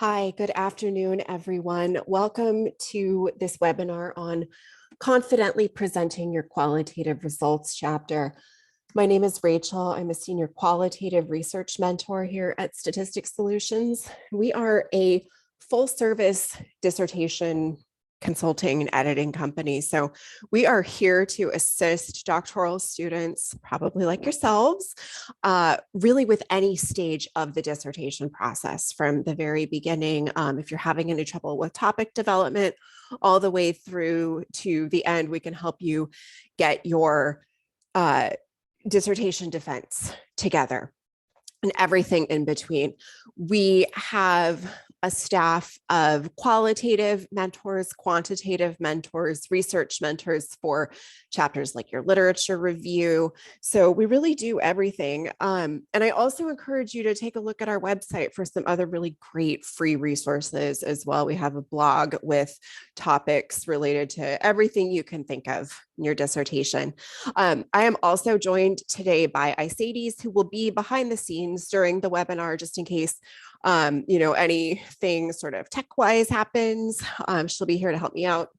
Hi, good afternoon, everyone. Welcome to this webinar on confidently presenting your qualitative results chapter. My name is Rachel. I'm a senior qualitative research mentor here at Statistics Solutions. We are a full service dissertation consulting and editing company. So we are here to assist doctoral students, probably like yourselves, really with any stage of the dissertation process from the very beginning. If you're having any trouble with topic development, all the way through to the end, we can help you get your dissertation defense together and everything in between. We have a staff of qualitative mentors, quantitative mentors, research mentors for chapters like your literature review. So we really do everything. And I also encourage you to take a look at our website for some other really great free resources as well. We have a blog with topics related to everything you can think of in your dissertation. I am also joined today by Isades, who will be behind the scenes during the webinar, just in case anything sort of tech-wise happens. She'll be here to help me out.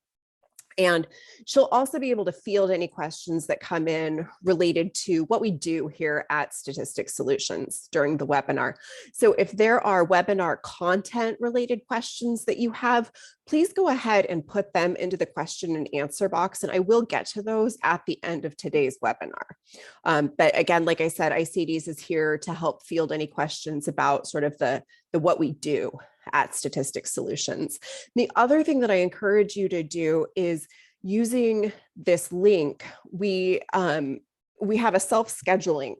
And she'll also be able to field any questions that come in related to what we do here at Statistics Solutions during the webinar. So if there are webinar content related questions that you have, please go ahead and put them into the question and answer box, and I will get to those at the end of today's webinar. But again, like I said, Isades is here to help field any questions about sort of the what we do at Statistics Solutions. The other thing that I encourage you to do is using this link. We have a self-scheduling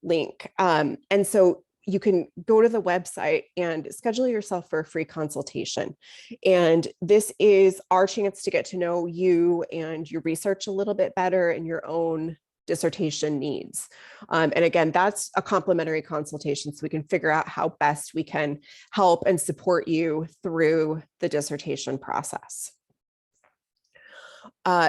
link. And so you can go to the website and schedule yourself for a free consultation. And this is our chance to get to know you and your research a little bit better and your own dissertation needs. And again, that's a complimentary consultation, so we can figure out how best we can help and support you through the dissertation process.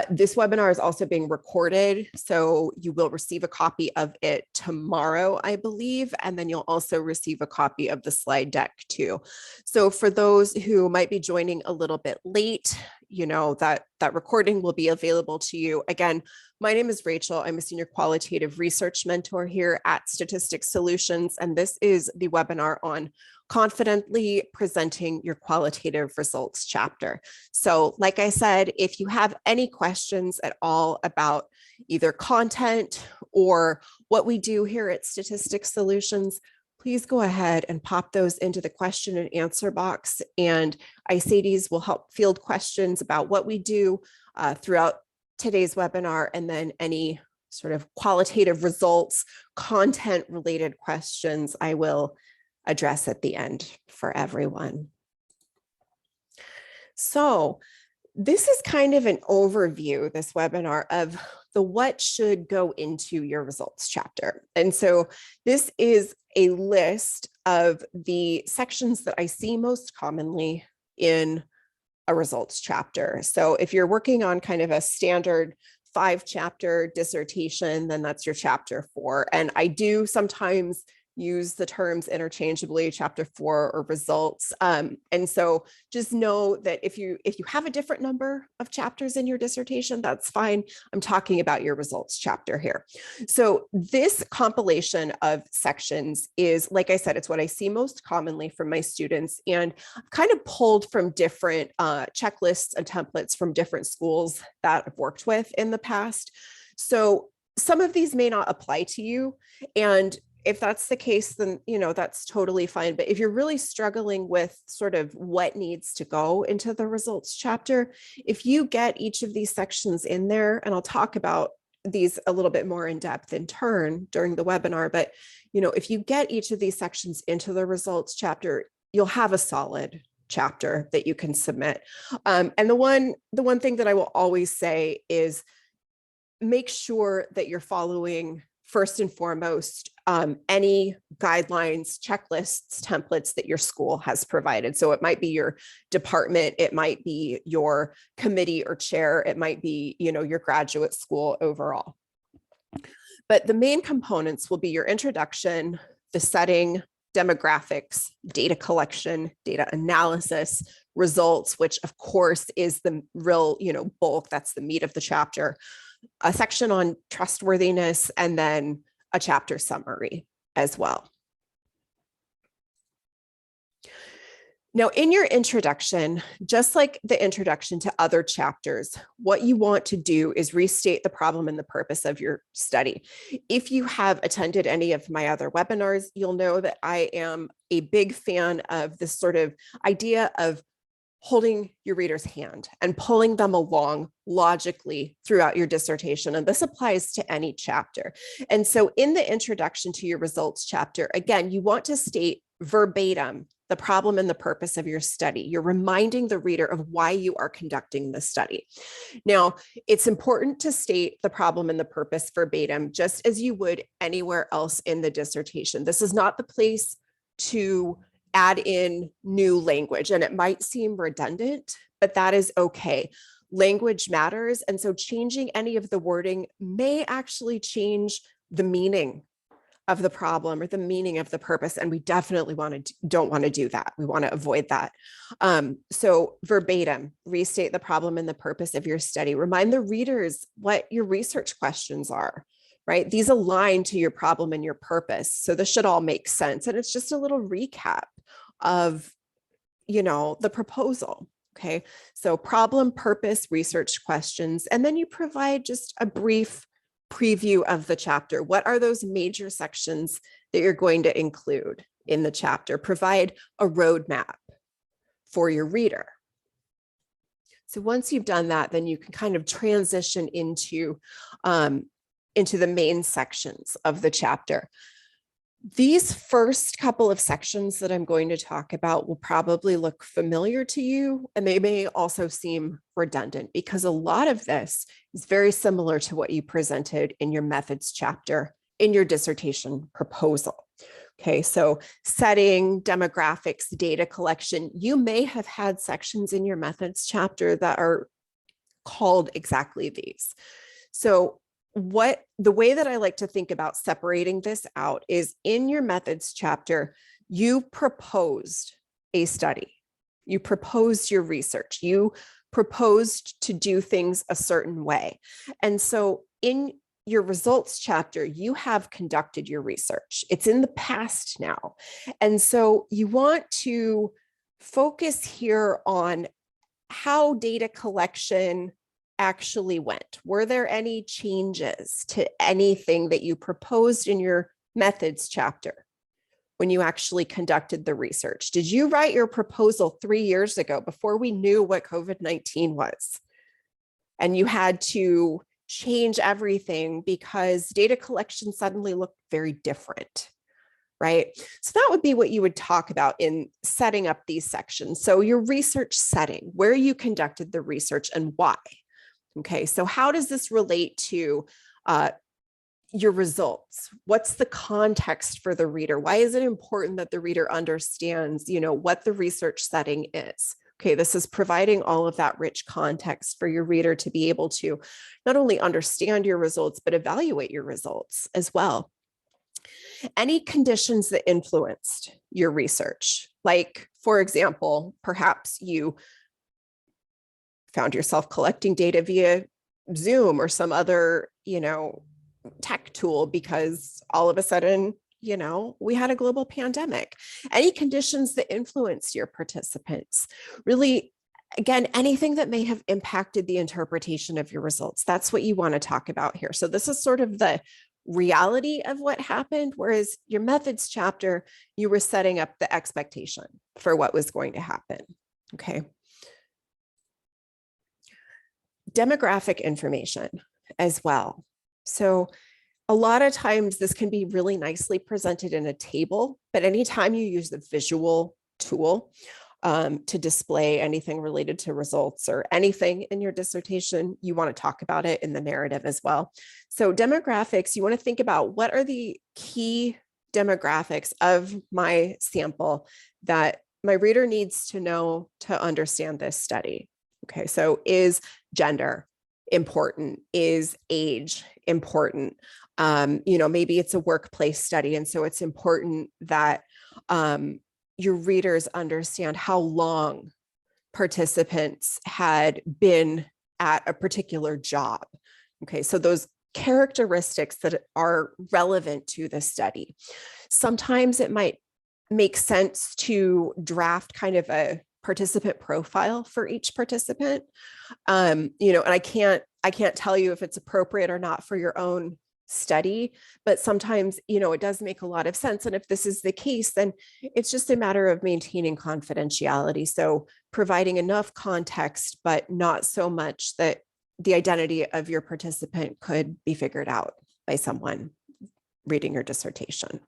This webinar is also being recorded, so you will receive a copy of it tomorrow, I believe, and then you'll also receive a copy of the slide deck too. So for those who might be joining a little bit late, that recording will be available to you. Again, my name is Rachel. I'm a senior qualitative research mentor here at Statistics Solutions, and this is the webinar on confidently presenting your qualitative results chapter. So like I said, if you have any questions at all about either content or what we do here at Statistics Solutions, please go ahead and pop those into the question and answer box, and Isades will help field questions about what we do throughout today's webinar, and then any sort of qualitative results, content related questions I will address at the end for everyone. So this is kind of an overview, this webinar, of the what should go into your results chapter. And so this is a list of the sections that I see most commonly in a results chapter. So if you're working on kind of a standard 5-chapter dissertation, then that's your chapter 4. And I do sometimes use the terms interchangeably, chapter 4 or results. And so just know that if you have a different number of chapters in your dissertation, that's fine. I'm talking about your results chapter here. So this compilation of sections is, like I said, it's what I see most commonly from my students, and I've kind of pulled from different checklists and templates from different schools that I've worked with in the past. So some of these may not apply to you, and if that's the case, then, that's totally fine. But if you're really struggling with sort of what needs to go into the results chapter, if you get each of these sections in there, and I'll talk about these a little bit more in depth in turn during the webinar, but, if you get each of these sections into the results chapter, you'll have a solid chapter that you can submit. And the one thing that I will always say is make sure that you're following, first and foremost, any guidelines, checklists, templates that your school has provided. So it might be your department, it might be your committee or chair, it might be, your graduate school overall. But the main components will be your introduction, the setting, demographics, data collection, data analysis, results, which of course is the real, bulk, that's the meat of the chapter, a section on trustworthiness, and then a chapter summary as well. Now, in your introduction, just like the introduction to other chapters, what you want to do is restate the problem and the purpose of your study. If you have attended any of my other webinars, you'll know that I am a big fan of this sort of idea of holding your reader's hand and pulling them along logically throughout your dissertation. And this applies to any chapter. And so in the introduction to your results chapter, again, you want to state verbatim the problem and the purpose of your study. You're reminding the reader of why you are conducting the study. Now, it's important to state the problem and the purpose verbatim, just as you would anywhere else in the dissertation. This is not the place to add in new language, and it might seem redundant, but that is okay. Language matters, and so changing any of the wording may actually change the meaning of the problem or the meaning of the purpose, and we definitely don't want to do that. We want to avoid that. So verbatim, restate the problem and the purpose of your study. Remind the readers what your research questions are, right? These align to your problem and your purpose. So this should all make sense. And it's just a little recap of, the proposal. Okay. So problem, purpose, research questions, and then you provide just a brief preview of the chapter. What are those major sections that you're going to include in the chapter? Provide a roadmap for your reader. So once you've done that, then you can kind of transition into the main sections of the chapter. These first couple of sections that I'm going to talk about will probably look familiar to you, and they may also seem redundant because a lot of this is very similar to what you presented in your methods chapter in your dissertation proposal. Okay, so setting, demographics, data collection, you may have had sections in your methods chapter that are called exactly these. So the way that I like to think about separating this out is in your methods chapter, you proposed a study, you proposed your research, you proposed to do things a certain way. And so in your results chapter, you have conducted your research. It's in the past now. And so you want to focus here on how data collection actually went. Were there any changes to anything that you proposed in your methods chapter when you actually conducted the research? Did you write your proposal 3 years ago before we knew what COVID-19 was? And you had to change everything because data collection suddenly looked very different, right? So that would be what you would talk about in setting up these sections. So your research setting, where you conducted the research and why. Okay, so how does this relate to your results? What's the context for the reader? Why is it important that the reader understands, what the research setting is? Okay, this is providing all of that rich context for your reader to be able to not only understand your results, but evaluate your results as well. Any conditions that influenced your research, like, for example, perhaps you found yourself collecting data via Zoom or some other, tech tool because all of a sudden, we had a global pandemic. Any conditions that influenced your participants, really, again, anything that may have impacted the interpretation of your results. That's what you want to talk about here. So this is sort of the reality of what happened, whereas your methods chapter, you were setting up the expectation for what was going to happen. Okay. Demographic information as well. So a lot of times this can be really nicely presented in a table, but anytime you use the visual tool to display anything related to results or anything in your dissertation, you want to talk about it in the narrative as well. So demographics, you want to think about what are the key demographics of my sample that my reader needs to know to understand this study. Okay, so is gender important? Is age important? Maybe it's a workplace study, and so it's important that your readers understand how long participants had been at a particular job. Okay, so those characteristics that are relevant to the study. Sometimes it might make sense to draft kind of a participant profile for each participant. And I can't tell you if it's appropriate or not for your own study, but sometimes, it does make a lot of sense. And if this is the case, then it's just a matter of maintaining confidentiality. So providing enough context, but not so much that the identity of your participant could be figured out by someone reading your dissertation.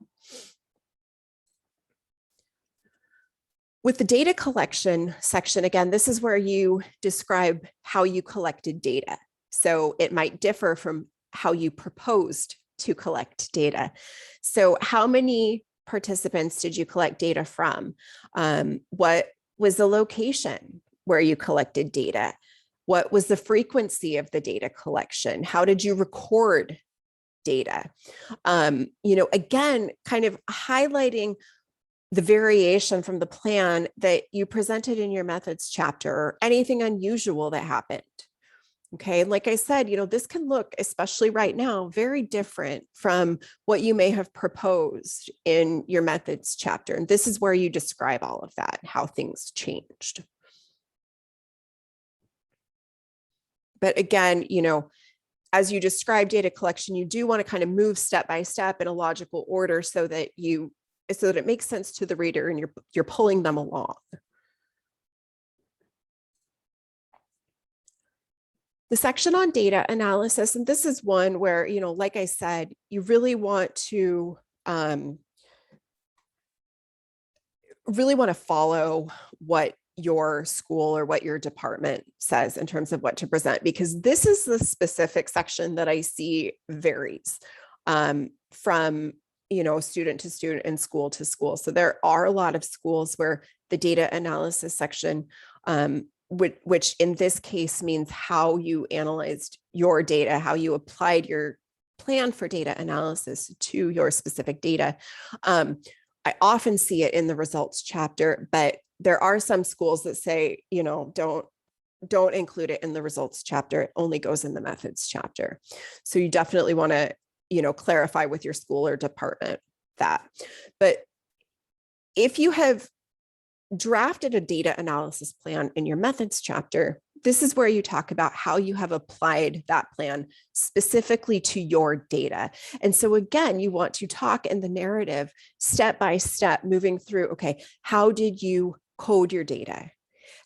With the data collection section, again, this is where you describe how you collected data. So it might differ from how you proposed to collect data. So how many participants did you collect data from? What was the location where you collected data? What was the frequency of the data collection? How did you record data? Again, kind of highlighting the variation from the plan that you presented in your methods chapter, or anything unusual that happened. Okay, like I said, this can look, especially right now, very different from what you may have proposed in your methods chapter. And this is where you describe all of that, how things changed. But again, as you describe data collection, you do want to kind of move step by step in a logical order so that it makes sense to the reader and you're pulling them along. The section on data analysis, and this is one where, like I said, you really want to follow what your school or what your department says in terms of what to present, because this is the specific section that I see varies from student to student and school to school. So there are a lot of schools where the data analysis section, which in this case means how you analyzed your data, how you applied your plan for data analysis to your specific data. I often see it in the results chapter, but there are some schools that say, don't include it in the results chapter. It only goes in the methods chapter. So you definitely want to, clarify with your school or department that. But if you have drafted a data analysis plan in your methods chapter, this is where you talk about how you have applied that plan specifically to your data. And so again, you want to talk in the narrative step by step, moving through, okay, how did you code your data?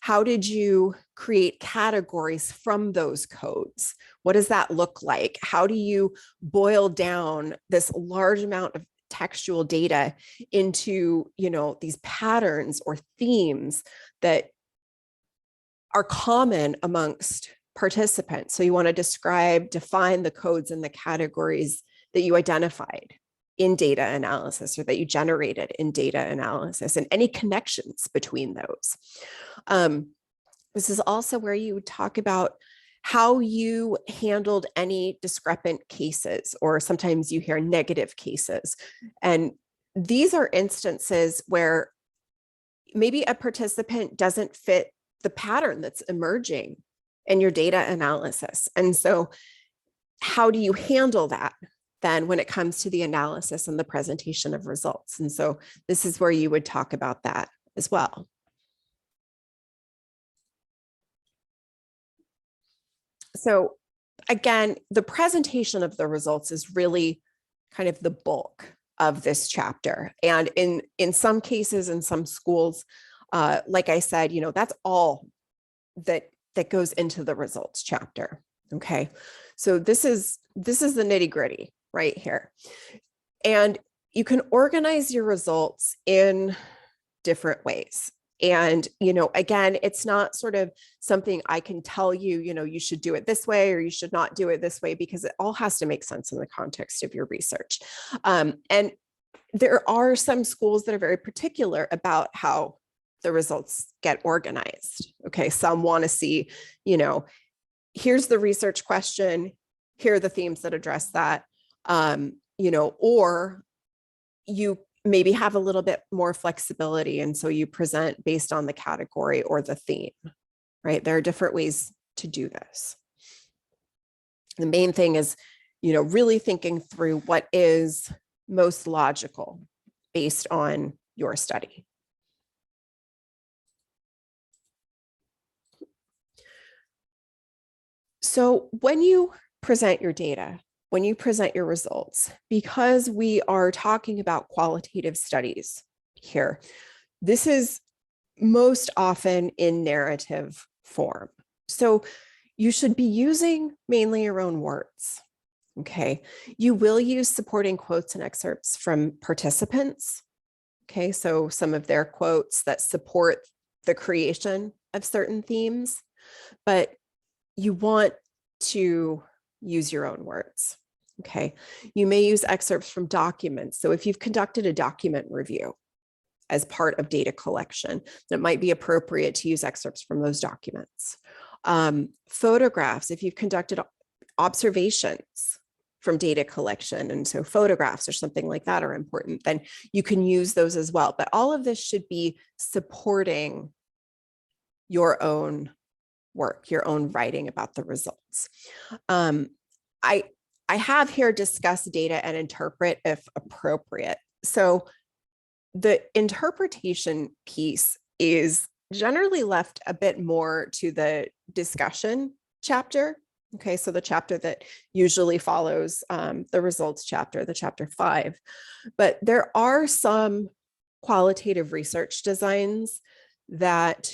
How did you create categories from those codes? What does that look like? How do you boil down this large amount of textual data into, these patterns or themes that are common amongst participants? So you want to define the codes and the categories that you identified in data analysis or that you generated in data analysis, and any connections between those. This is also where you talk about how you handled any discrepant cases, or sometimes you hear negative cases. And these are instances where maybe a participant doesn't fit the pattern that's emerging in your data analysis. And so how do you handle that then when it comes to the analysis and the presentation of results? And so this is where you would talk about that as well. So again, the presentation of the results is really kind of the bulk of this chapter. And in some cases, in some schools, like I said, that's all that goes into the results chapter. Okay, so this is the nitty gritty right here. And you can organize your results in different ways. And, again, it's not sort of something I can tell you, you should do it this way or you should not do it this way, because it all has to make sense in the context of your research. And there are some schools that are very particular about how the results get organized. Okay, some want to see, here's the research question, here are the themes that address that, or maybe have a little bit more flexibility. And so you present based on the category or the theme, right? There are different ways to do this. The main thing is, really thinking through what is most logical based on your study. So when you present your data, when you present your results, because we are talking about qualitative studies here, this is most often in narrative form. So you should be using mainly your own words. Okay. You will use supporting quotes and excerpts from participants. Okay. So some of their quotes that support the creation of certain themes, but you want to use your own words. Okay. You may use excerpts from documents. So if you've conducted a document review as part of data collection, it might be appropriate to use excerpts from those documents. Photographs, if you've conducted observations from data collection, and so photographs or something like that are important, then you can use those as well. But all of this should be supporting your own work, your own writing about the results. I have here discuss data and interpret if appropriate. So the interpretation piece is generally left a bit more to the discussion chapter. Okay, so the chapter that usually follows the results chapter, the chapter 5. But there are some qualitative research designs that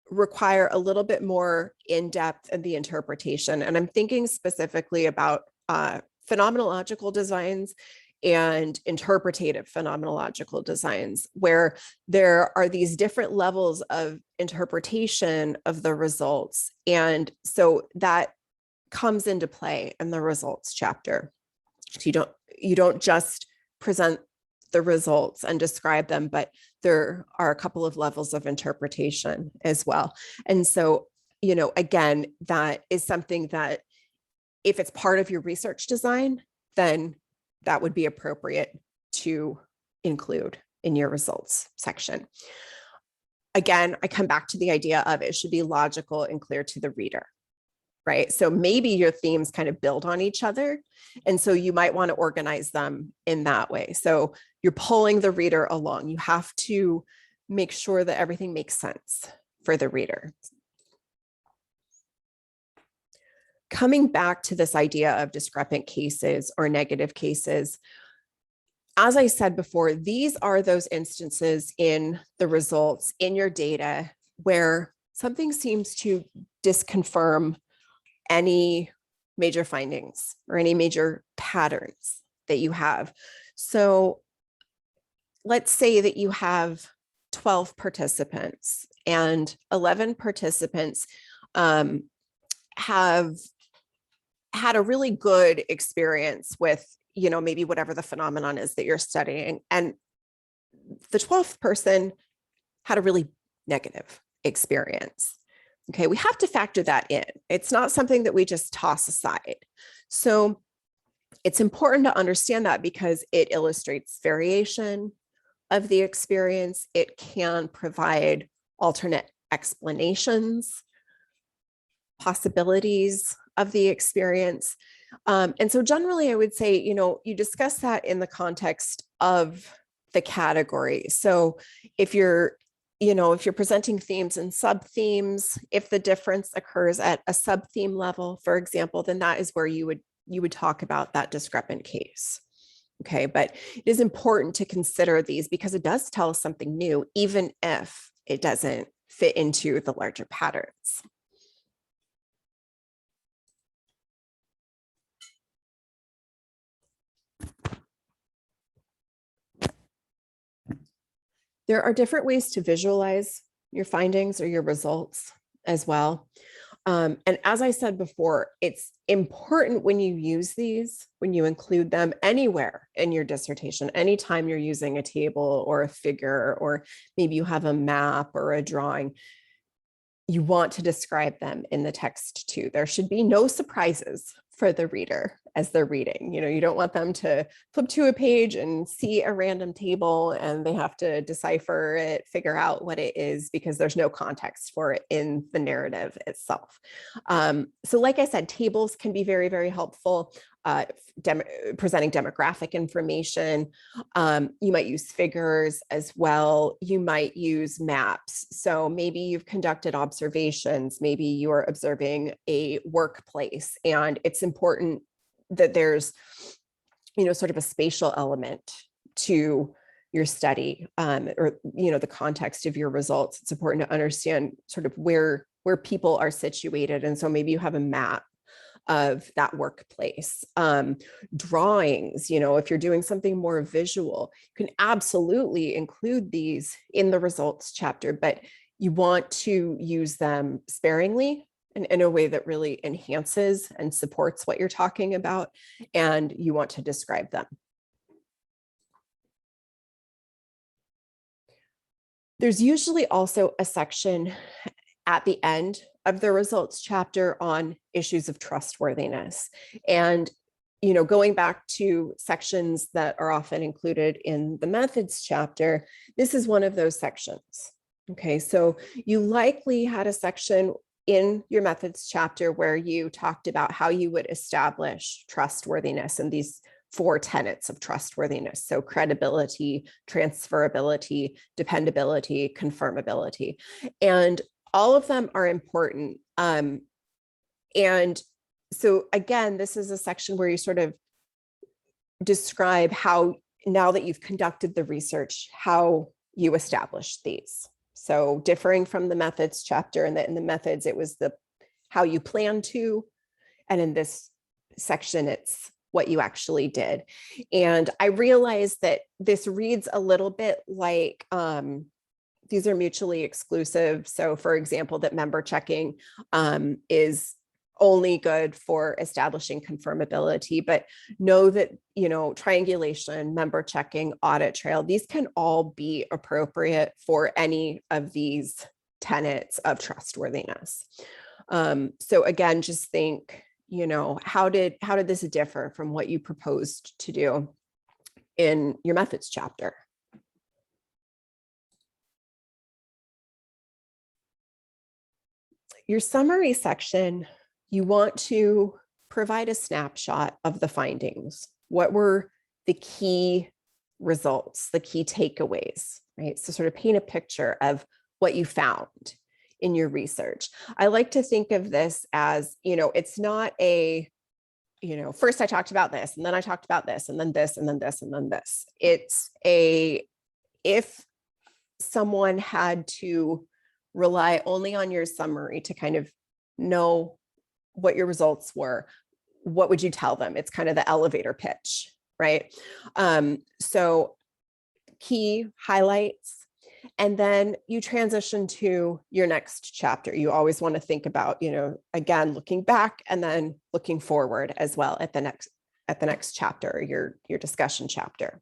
require a little bit more in-depth in the interpretation. And I'm thinking specifically about phenomenological designs and interpretative phenomenological designs, where there are these different levels of interpretation of the results. And so that comes into play in the results chapter. So you don't just present the results and describe them, but there are a couple of levels of interpretation as well. And so, again, that is something that if it's part of your research design, then that would be appropriate to include in your results section. Again, I come back to the idea of it should be logical and clear to the reader, right? So maybe your themes kind of build on each other. And so you might want to organize them in that way. So you're pulling the reader along. You have to make sure that everything makes sense for the reader. Coming back to this idea of discrepant cases or negative cases, as I said before, these are those instances in the results in your data where something seems to disconfirm any major findings or any major patterns that you have. So let's say that you have 12 participants and 11 participants have had a really good experience with, maybe whatever the phenomenon is that you're studying. And the 12th person had a really negative experience. Okay, we have to factor that in. It's not something that we just toss aside. So it's important to understand that because it illustrates variation of the experience. It can provide alternate explanations, possibilities of the experience. And so generally, I would say, you discuss that in the context of the category. So if you're presenting themes and sub-themes, if the difference occurs at a sub-theme level, for example, then that is where you would talk about that discrepant case. Okay, but it is important to consider these because it does tell us something new, even if it doesn't fit into the larger patterns. There are different ways to visualize your findings or your results as well. And as I said before, it's important when you use these, when you include them anywhere in your dissertation, anytime you're using a table or a figure, or maybe you have a map or a drawing, you want to describe them in the text too. There should be no surprises for the reader as they're reading. You don't want them to flip to a page and see a random table and they have to decipher it, figure out what it is, because there's no context for it in the narrative itself. So like I said, tables can be very, very helpful. Presenting demographic information. You might use figures as well. You might use maps. So maybe you've conducted observations. Maybe you are observing a workplace, and it's important that there's, sort of a spatial element to your study, or, the context of your results. It's important to understand sort of where people are situated. And so maybe you have a map of that workplace. Drawings, if you're doing something more visual, you can absolutely include these in the results chapter, but you want to use them sparingly and in a way that really enhances and supports what you're talking about, and you want to describe them. There's usually also a section at the end of the results chapter on issues of trustworthiness. And, going back to sections that are often included in the methods chapter, this is one of those sections. Okay, so you likely had a section in your methods chapter where you talked about how you would establish trustworthiness and these 4 tenets of trustworthiness. So credibility, transferability, dependability, confirmability. And all of them are important. And so again, this is a section where you sort of describe how, now that you've conducted the research, how you establish these. So differing from the methods chapter, and that in the methods, it was the how you plan to, and in this section, it's what you actually did. And I realized that this reads a little bit like, these are mutually exclusive. So for example, that member checking is only good for establishing confirmability, but know that, triangulation, member checking, audit trail, these can all be appropriate for any of these tenets of trustworthiness. So again, just think, how did this differ from what you proposed to do in your methods chapter? Your summary section, you want to provide a snapshot of the findings. What were the key results, the key takeaways, right? So sort of paint a picture of what you found in your research. I like to think of this as, it's not a, first I talked about this, and then I talked about this, and then this, and then this, and then this. It's if someone had to rely only on your summary to kind of know what your results were, what would you tell them? It's kind of the elevator pitch, right? So key highlights, and then you transition to your next chapter. You always want to think about, again, looking back and then looking forward as well at the next chapter, your discussion chapter.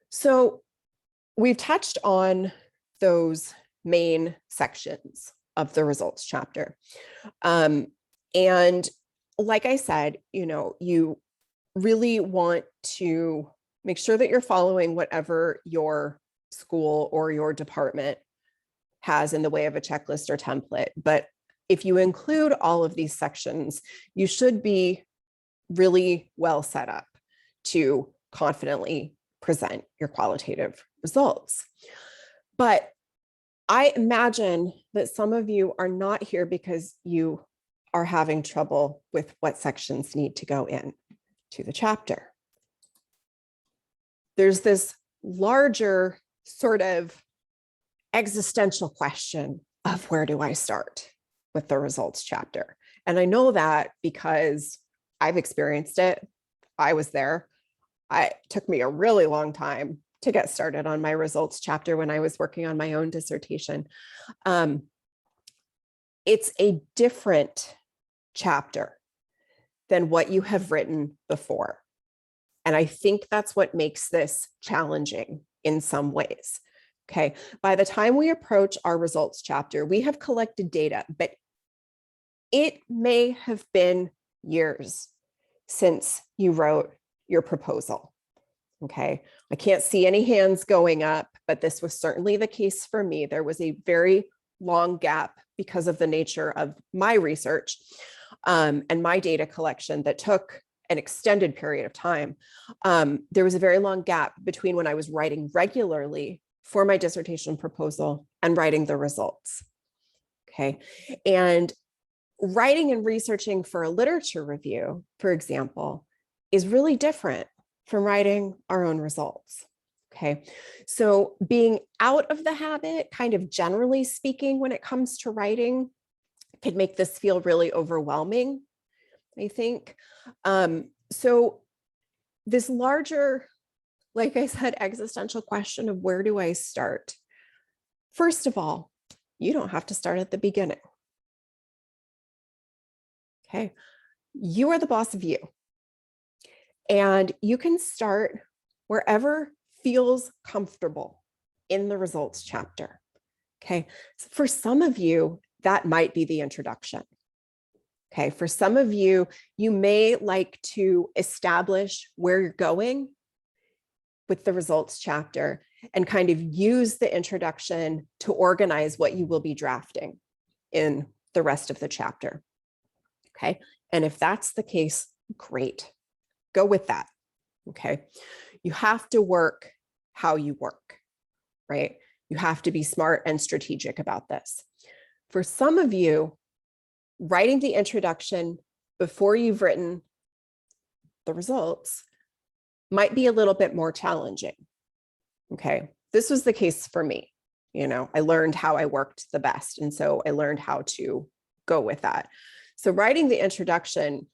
So we've touched on those main sections of the results chapter. And like I said, you really want to make sure that you're following whatever your school or your department has in the way of a checklist or template. But if you include all of these sections, you should be really well set up to confidently present your qualitative results. But I imagine that some of you are not here because you are having trouble with what sections need to go in to the chapter. There's this larger sort of existential question of where do I start with the results chapter? And I know that because I've experienced it. I was there. It took me a really long time to get started on my results chapter when I was working on my own dissertation. It's a different chapter than what you have written before. And I think that's what makes this challenging in some ways. Okay, by the time we approach our results chapter, we have collected data, but it may have been years since you wrote your proposal. Okay, I can't see any hands going up, but this was certainly the case for me. There was a very long gap because of the nature of my research and my data collection that took an extended period of time. There was a very long gap between when I was writing regularly for my dissertation proposal and writing the results. Okay, and writing and researching for a literature review, for example, is really different from writing our own results. Okay, so being out of the habit, kind of generally speaking, when it comes to writing, could make this feel really overwhelming, I think. So this larger, like I said, existential question of where do I start? First of all, you don't have to start at the beginning. Okay, you are the boss of you. And you can start wherever feels comfortable in the results chapter. Okay, so for some of you, that might be the introduction. Okay, for some of you, you may like to establish where you're going with the results chapter and kind of use the introduction to organize what you will be drafting in the rest of the chapter. Okay, and if that's the case, great, go with that. Okay, you have to work how you work, right? You have to be smart and strategic about this. For some of you, writing the introduction before you've written the results might be a little bit more challenging. Okay, this was the case for me. You know, I learned how I worked the best. And so I learned how to go with that. So writing the introduction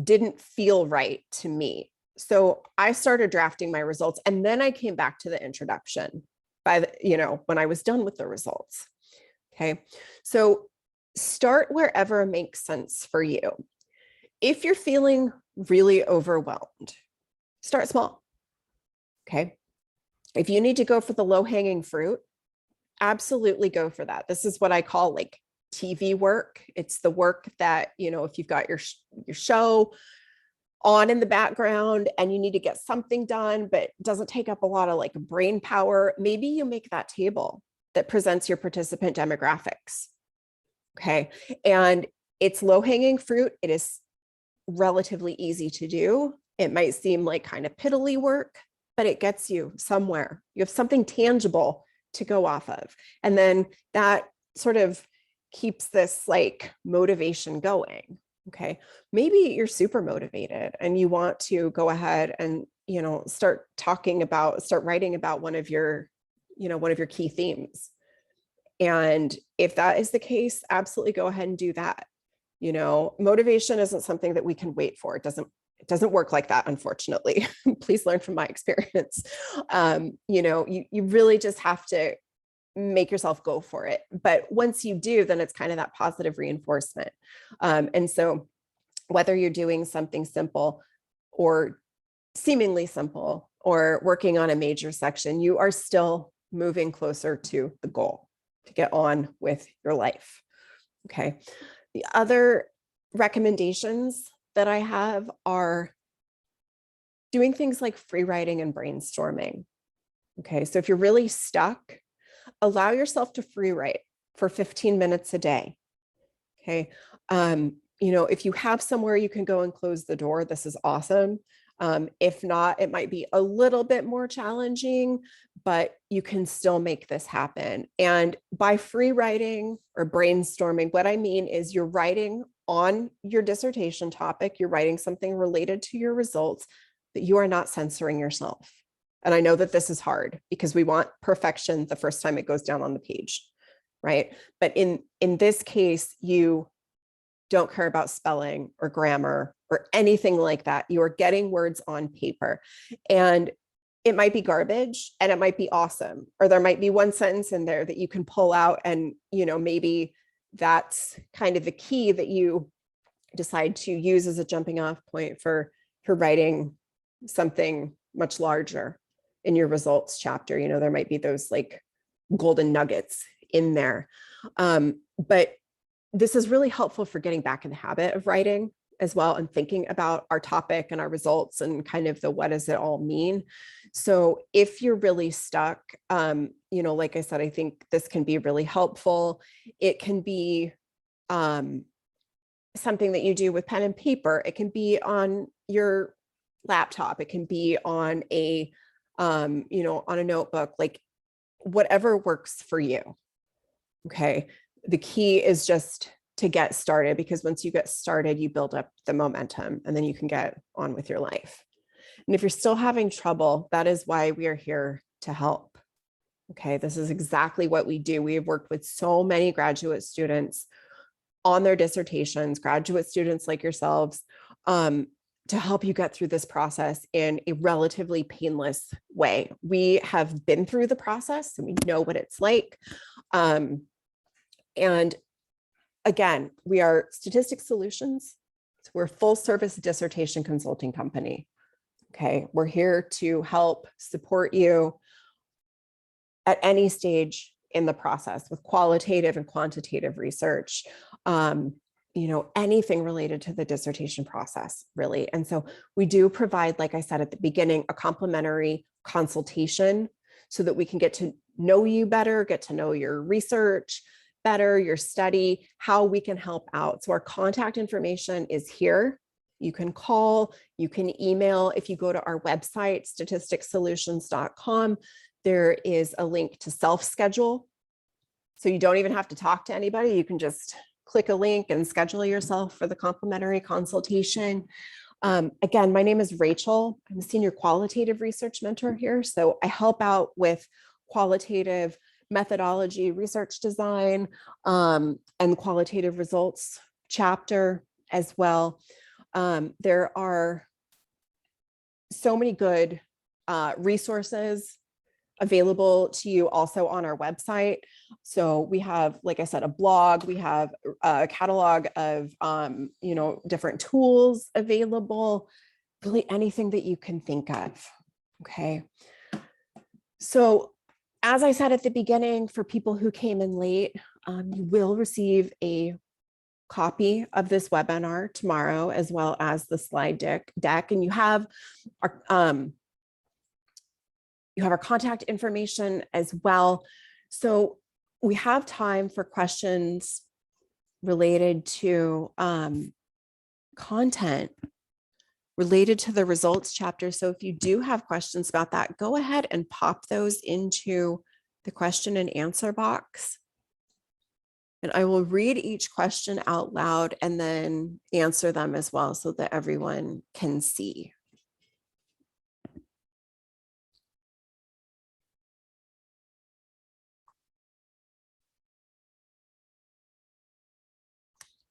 didn't feel right to me. So I started drafting my results and then I came back to the introduction by the, you know, when I was done with the results. Okay, so start wherever makes sense for you. If you're feeling really overwhelmed, start small. Okay, if you need to go for the low-hanging fruit, absolutely go for that. This is what I call like TV work. It's the work that, you know, if you've got your show on in the background and you need to get something done, but it doesn't take up a lot of like brain power, maybe you make that table that presents your participant demographics. Okay, and it's low-hanging fruit. It is relatively easy to do. It might seem like kind of piddly work, but it gets you somewhere. You have something tangible to go off of. And then that sort of keeps this like motivation going. Okay, maybe you're super motivated and you want to go ahead and, you know, start writing about one of your key themes. And if that is the case, absolutely go ahead and do that. You know, motivation isn't something that we can wait for. It doesn't work like that, unfortunately. Please learn from my experience. You know, you really just have to make yourself go for it. But once you do, then it's kind of that positive reinforcement. And so whether you're doing something simple or seemingly simple or working on a major section, you are still moving closer to the goal to get on with your life. Okay. The other recommendations that I have are doing things like free writing and brainstorming. Okay. So if you're really stuck, allow yourself to free write for 15 minutes a day. Okay. You know, if you have somewhere you can go and close the door, this is awesome. If not, it might be a little bit more challenging, but you can still make this happen. And by free writing or brainstorming, what I mean is you're writing on your dissertation topic, you're writing something related to your results, but you are not censoring yourself. And I know that this is hard because we want perfection the first time it goes down on the page, right? But in this case, you don't care about spelling or grammar or anything like that. You are getting words on paper and it might be garbage and it might be awesome. Or there might be one sentence in there that you can pull out and, you know, maybe that's kind of the key that you decide to use as a jumping off point for writing something much larger in your results chapter. You know, there might be those like golden nuggets in there. But this is really helpful for getting back in the habit of writing as well, and thinking about our topic and our results and kind of the what does it all mean. So if you're really stuck, like I said, I think this can be really helpful. It can be something that you do with pen and paper. It can be on your laptop. It can be on a, on a notebook, like whatever works for you. Okay. The key is just to get started, because once you get started, you build up the momentum and then you can get on with your life. And if you're still having trouble, that is why we are here to help. Okay. This is exactly what we do. We have worked with so many graduate students on their dissertations, graduate students like yourselves, to help you get through this process in a relatively painless way. We have been through the process and we know what it's like. And again, we are Statistics Solutions. So we're a full service dissertation consulting company. Okay, we're here to help support you at any stage in the process with qualitative and quantitative research, anything related to the dissertation process, really. And so we do provide, like I said at the beginning, a complimentary consultation so that we can get to know you better, get to know your research better, your study, how we can help out. So our contact information is here. You can call, you can email. If you go to our website, statisticssolutions.com, there is a link to self-schedule. So you don't even have to talk to anybody. You can just click a link and schedule yourself for the complimentary consultation. Again, my name is Rachel. I'm a senior qualitative research mentor here. So I help out with qualitative methodology, research design, and qualitative results chapter as well. There are so many good resources available to you also on our website. So we have, like I said, a blog, we have a catalog of, different tools available, really anything that you can think of. Okay. So as I said at the beginning, for people who came in late, you will receive a copy of this webinar tomorrow, as well as the slide deck, and you have our contact information as well. So we have time for questions related to content related to the results chapter. So if you do have questions about that, go ahead and pop those into the question and answer box. And I will read each question out loud and then answer them as well so that everyone can see.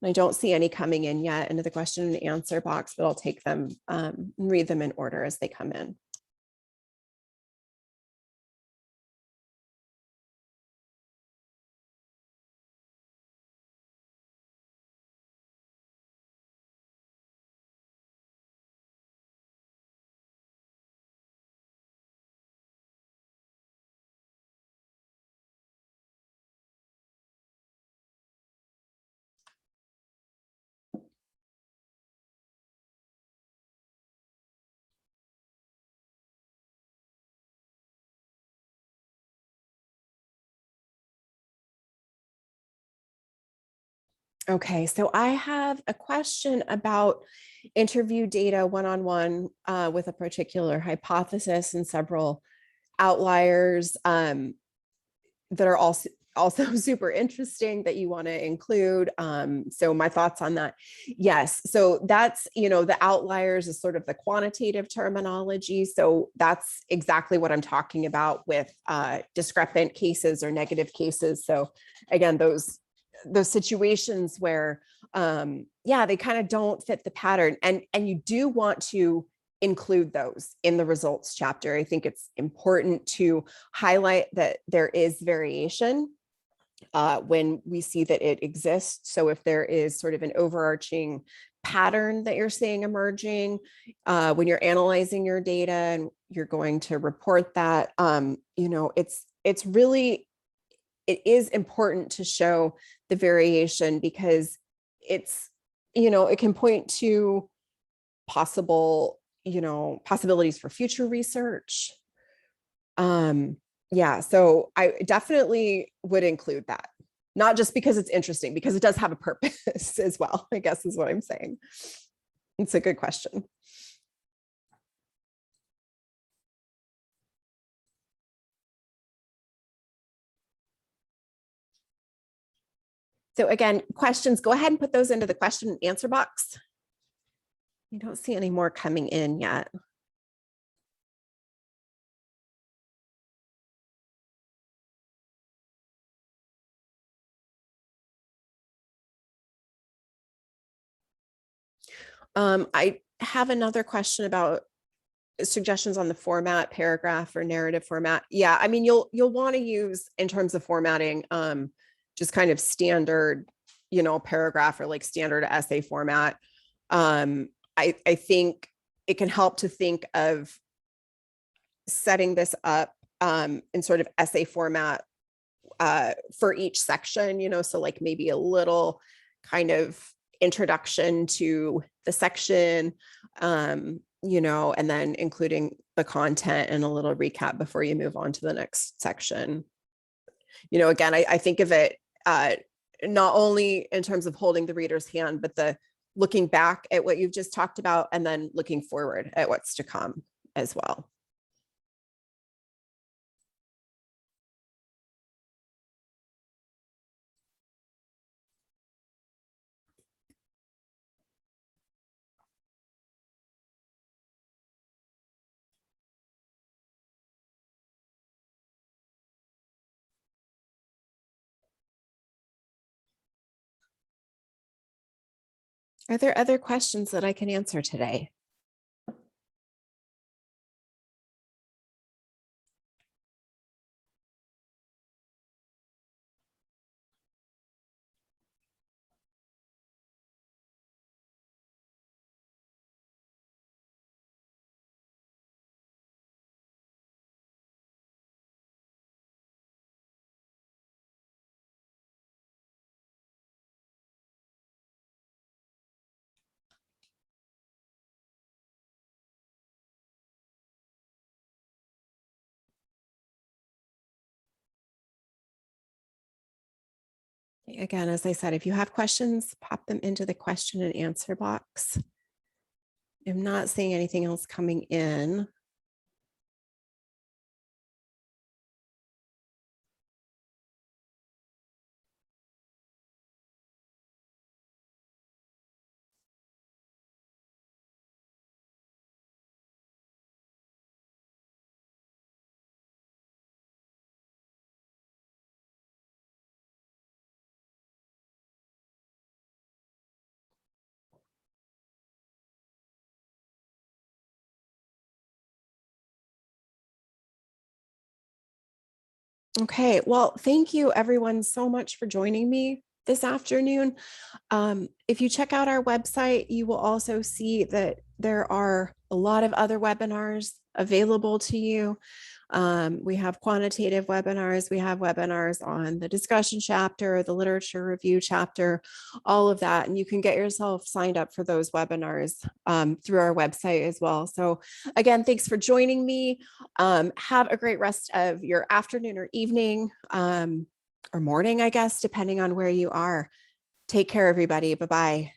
I don't see any coming in yet into the question and answer box, but I'll take them and read them in order as they come in. Okay, so I have a question about interview data one-on-one with a particular hypothesis and several outliers that are also super interesting that you want to include. So my thoughts on that. Yes. So that's, the outliers is sort of the quantitative terminology. So that's exactly what I'm talking about with discrepant cases or negative cases. So again, those situations where, they kind of don't fit the pattern, and you do want to include those in the results chapter. I think it's important to highlight that there is variation when we see that it exists. So if there is sort of an overarching pattern that you're seeing emerging when you're analyzing your data and you're going to report that, it's really it is important to show the variation because it's, it can point to possible, possibilities for future research. Yeah, so I definitely would include that. Not just because it's interesting, because it does have a purpose as well, I guess is what I'm saying. It's a good question. So again, questions, go ahead and put those into the question and answer box. You don't see any more coming in yet. I have another question about suggestions on the format, paragraph or narrative format. Yeah, I mean, you'll want to use, in terms of formatting, just kind of standard, paragraph or like standard essay format. I think it can help to think of setting this up in sort of essay format for each section, so like maybe a little kind of introduction to the section, and then including the content and a little recap before you move on to the next section. Again, I think of it not only in terms of holding the reader's hand, but the looking back at what you've just talked about and then looking forward at what's to come as well. Are there other questions that I can answer today? Again, as I said, if you have questions, pop them into the question and answer box. I'm not seeing anything else coming in. Okay, well, thank you everyone so much for joining me this afternoon. If you check out our website, you will also see that there are a lot of other webinars available to you. We have quantitative webinars, we have webinars on the discussion chapter, the literature review chapter, all of that. And you can get yourself signed up for those webinars through our website as well. So again, thanks for joining me. Have a great rest of your afternoon or evening or morning, I guess, depending on where you are. Take care, everybody. Bye-bye.